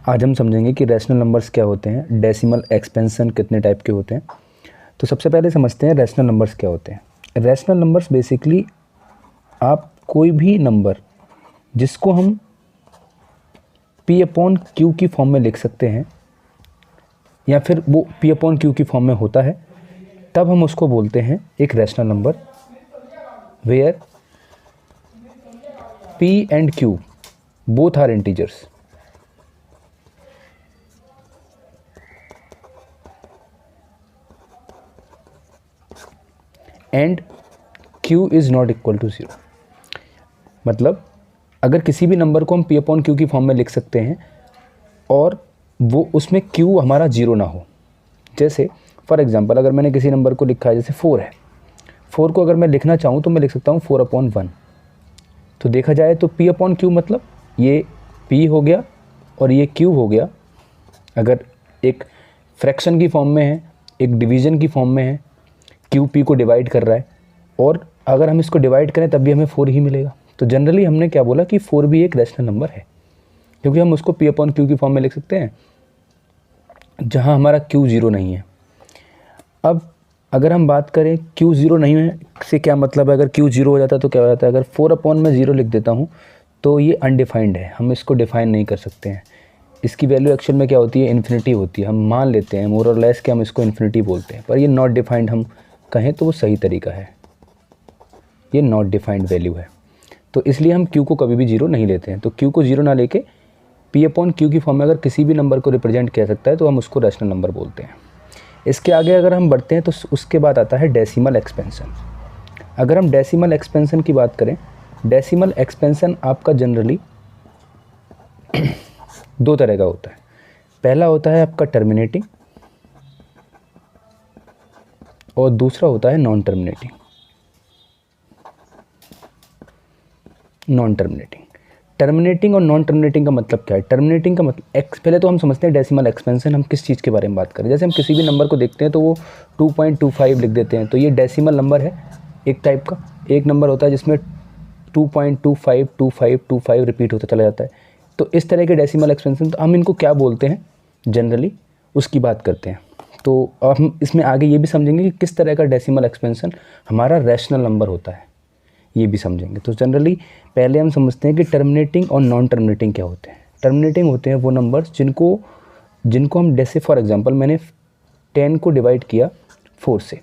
आज हम समझेंगे कि रैशनल नंबर्स क्या होते हैं, डेसिमल एक्सपेंशन कितने टाइप के होते हैं। तो सबसे पहले समझते हैं रैशनल नंबर्स क्या होते हैं। रैशनल नंबर्स बेसिकली आप कोई भी नंबर जिसको हम P अपॉन Q की फॉर्म में लिख सकते हैं या फिर वो P अपॉन Q की फॉर्म में होता है, तब हम उसको बोलते हैं एक rational number, where P and Q both are integers. And Q is not equal to 0। मतलब अगर किसी भी नंबर को हम P अपॉन Q की फॉर्म में लिख सकते हैं और वो उसमें Q हमारा 0 ना हो। जैसे फॉर एग्जांपल अगर मैंने किसी नंबर को लिखा है, जैसे 4 है, 4 को अगर मैं लिखना चाहूँ तो मैं लिख सकता हूँ 4 अपॉन 1। तो देखा जाए तो P अपॉन Q मतलब ये P हो गया और ये Q हो गया। अगर एक फ्रैक्शन की फॉर्म में है, एक डिवीज़न की फॉर्म में है, Q P को डिवाइड कर रहा है और अगर हम इसको डिवाइड करें तब भी हमें 4 ही मिलेगा। तो जनरली हमने क्या बोला कि 4 भी एक रैशनल नंबर है, क्योंकि हम उसको P अपॉन Q की फॉर्म में लिख सकते हैं जहां हमारा Q 0 नहीं है। अब अगर हम बात करें Q 0 नहीं है से क्या मतलब है, अगर Q 0 हो जाता है तो क्या हो जाता है। अगर 4 अपॉन में 0 लिख देता हूँ तो ये अनडिफाइंड है, हम इसको डिफाइन नहीं कर सकते हैं। इसकी वैल्यू एक्चुअल में क्या होती है, इन्फिनिटी होती है। हम मान लेते हैं मोर और लेस कि हम इसको इन्फिनिटी बोलते हैं, पर ये नॉट डिफाइंड हम कहें तो वो सही तरीका है, ये नॉट डिफाइंड वैल्यू है। तो इसलिए हम Q को कभी भी 0 नहीं लेते हैं। तो Q को 0 ना लेके P अपॉन Q की फॉर्म में अगर किसी भी नंबर को रिप्रेजेंट किया सकता है तो हम उसको रैशनल नंबर बोलते हैं। इसके आगे अगर हम बढ़ते हैं तो उसके बाद आता है डेसिमल एक्सपेंशन। अगर हम डेसिमल एक्सपेंशन की बात करें, डेसिमल एक्सपेंशन आपका जनरली दो तरह का होता है। पहला होता है आपका टर्मिनेटिंग और दूसरा होता है नॉन टर्मिनेटिंग। टर्मिनेटिंग और नॉन टर्मिनेटिंग का मतलब क्या है। टर्मिनेटिंग का मतलब पहले तो हम समझते हैं डेसिमल एक्सपेंशन हम किस चीज़ के बारे में बात करें। जैसे हम किसी भी नंबर को देखते हैं तो वो 2.25 लिख देते हैं, तो ये डेसिमल नंबर है एक टाइप का। एक नंबर होता है जिसमें 2.252525 रिपीट होता चला जाता है। तो इस तरह के डेसिमल एक्सपेंशन, तो हम इनको क्या बोलते हैं जनरली उसकी बात करते हैं। तो अब हम इसमें आगे ये भी समझेंगे कि किस तरह का डेसिमल एक्सपेंशन हमारा रैशनल नंबर होता है, ये भी समझेंगे। तो जनरली पहले हम समझते हैं कि टर्मिनेटिंग और नॉन टर्मिनेटिंग क्या होते हैं। टर्मिनेटिंग होते हैं वो नंबर्स जिनको हम, जैसे फॉर एग्जांपल मैंने 10 को डिवाइड किया 4 से,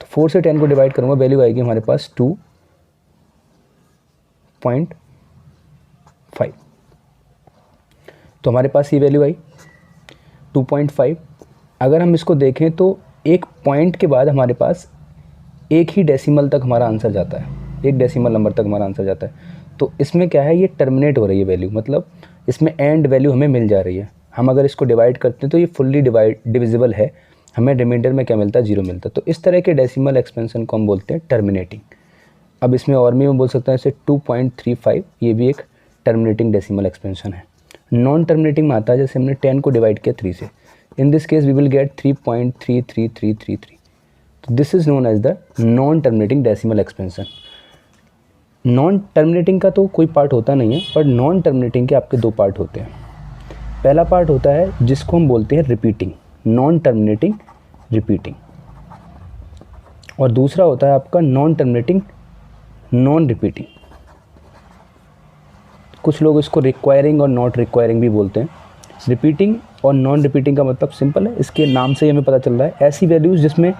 तो 4 से 10 को डिवाइड करूँगा, वैल्यू आएगी हमारे पास 2.5। तो हमारे पास ये वैल्यू आई 2.5। अगर हम इसको देखें तो एक पॉइंट के बाद हमारे पास एक ही डेसिमल तक हमारा आंसर जाता है, एक डेसिमल नंबर तक हमारा आंसर जाता है। तो इसमें क्या है, ये टर्मिनेट हो रही है वैल्यू, मतलब इसमें एंड वैल्यू हमें मिल जा रही है। हम अगर इसको डिवाइड करते हैं तो ये फुल्ली डिविजिबल है, हमें रिमाइंडर में क्या मिलता है, 0 मिलता है। तो इस तरह के डेसिमल एक्सपेंशन को हम बोलते हैं टर्मिनेटिंग। अब इसमें और भी हम बोल सकते हैं जैसे 2.35, ये भी एक टर्मिनेटिंग डेसिमल एक्सपेंशन है। नॉन टर्मिनेटिंग में आता है जैसे हमने 10 को डिवाइड किया 3 से, in this case we will get 3.33333। This is known as the non terminating decimal expansion. Non terminating का तो कोई पार्ट होता नहीं है, पर नॉन टर्मिनेटिंग के आपके दो पार्ट होते हैं। पहला पार्ट होता है जिसको हम बोलते हैं रिपीटिंग, नॉन टर्मिनेटिंग रिपीटिंग, और दूसरा होता है आपका नॉन टर्मिनेटिंग नॉन रिपीटिंग। कुछ लोग इसको रिक्वायरिंग और नॉट रिक्वायरिंग भी बोलते हैं। रिपीटिंग और नॉन रिपीटिंग का मतलब सिंपल है, इसके नाम से ही हमें पता चल रहा है। ऐसी वैल्यूज़ जिसमें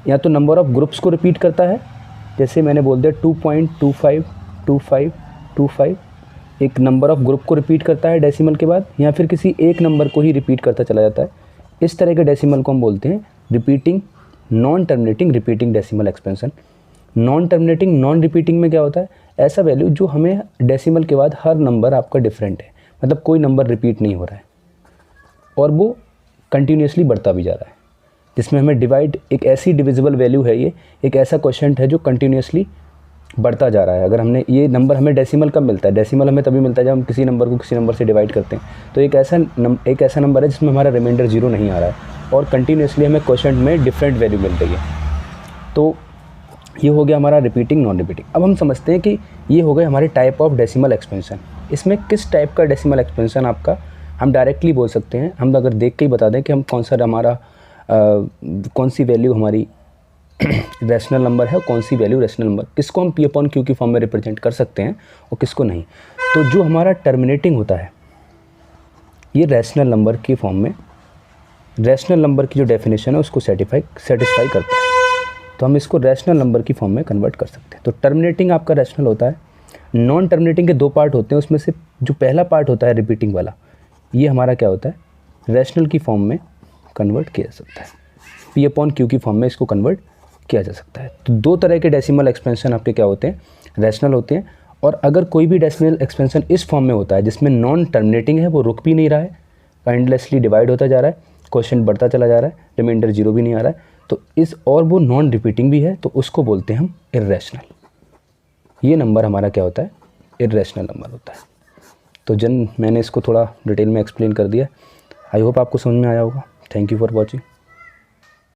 या तो नंबर ऑफ़ ग्रुप्स को रिपीट करता है, जैसे मैंने बोल दिया 2.252525, एक नंबर ऑफ़ ग्रुप को रिपीट करता है डेसिमल के बाद, या फिर किसी एक नंबर को ही रिपीट करता चला जाता है। इस तरह के डेसिमल को हम बोलते हैं repeating, non terminating repeating decimal expansion. Non terminating non repeating में क्या होता है, ऐसा वैल्यू जो हमें डेसिमल के बाद हर नंबर आपका डिफरेंट है, मतलब कोई नंबर रिपीट नहीं हो रहा है और वो कंटिन्यूसली बढ़ता भी जा रहा है, जिसमें हमें डिवाइड, एक ऐसी डिविजिबल वैल्यू है, ये एक ऐसा क्वोशिएंट है जो कंटिन्यूसली बढ़ता जा रहा है। अगर हमने ये नंबर, हमें डेसिमल कब मिलता है, डेसिमल हमें तभी मिलता है जब हम किसी नंबर को किसी नंबर से डिवाइड करते हैं। तो एक ऐसा नंबर है जिसमें हमारा रिमाइंडर 0 नहीं आ रहा है और कंटिन्यूसली हमें क्वोशिएंट में डिफरेंट वैल्यू मिल रही है। तो ये हो गया हमारा रिपीटिंग नॉन रिपीटिंग। अब हम समझते हैं कि ये हो गए हमारे टाइप ऑफ डेसिमल एक्सपेंशन। इसमें किस टाइप का डेसिमल एक्सपेंशन आपका हम डायरेक्टली बोल सकते हैं, हम अगर देख के ही बता दें कि हम कौन सी वैल्यू हमारी रैशनल नंबर है, कौन सी वैल्यू रैशनल नंबर, किसको हम P/Q की फॉर्म में रिप्रेजेंट कर सकते हैं और किसको नहीं। तो जो हमारा टर्मिनेटिंग होता है ये रैशनल नंबर की फॉर्म में, रैशनल नंबर की जो डेफिनेशन है उसको सेटिस्फाई करता है, तो हम इसको रैशनल नंबर की फॉर्म में कन्वर्ट कर सकते हैं। तो टर्मिनेटिंग आपका रैशनल होता है। नॉन टर्मिनेटिंग के 2 पार्ट होते हैं, उसमें से जो पहला पार्ट होता है रिपीटिंग वाला, ये हमारा क्या होता है, रैशनल की फॉर्म में कन्वर्ट किया जा सकता है, P/Q की फॉर्म में इसको कन्वर्ट किया जा सकता है। तो 2 तरह के डेसिमल एक्सपेंशन आपके क्या होते हैं, रैशनल होते हैं। और अगर कोई भी डेसिमल एक्सपेंशन इस फॉर्म में होता है जिसमें नॉन टर्मिनेटिंग है, वो रुक भी नहीं रहा है, एंडलेसली डिवाइड होता जा रहा है, क्वेश्चन बढ़ता चला जा रहा है, रिमाइंडर 0 भी नहीं आ रहा है, तो और वो नॉन रिपीटिंग भी है, तो उसको बोलते हैं हम इर्रेशनल। ये नंबर हमारा क्या होता है, इर्रेशनल नंबर होता है। तो मैंने इसको थोड़ा डिटेल में एक्सप्लेन कर दिया। आई होप आपको समझ में आया होगा। Thank you for watching.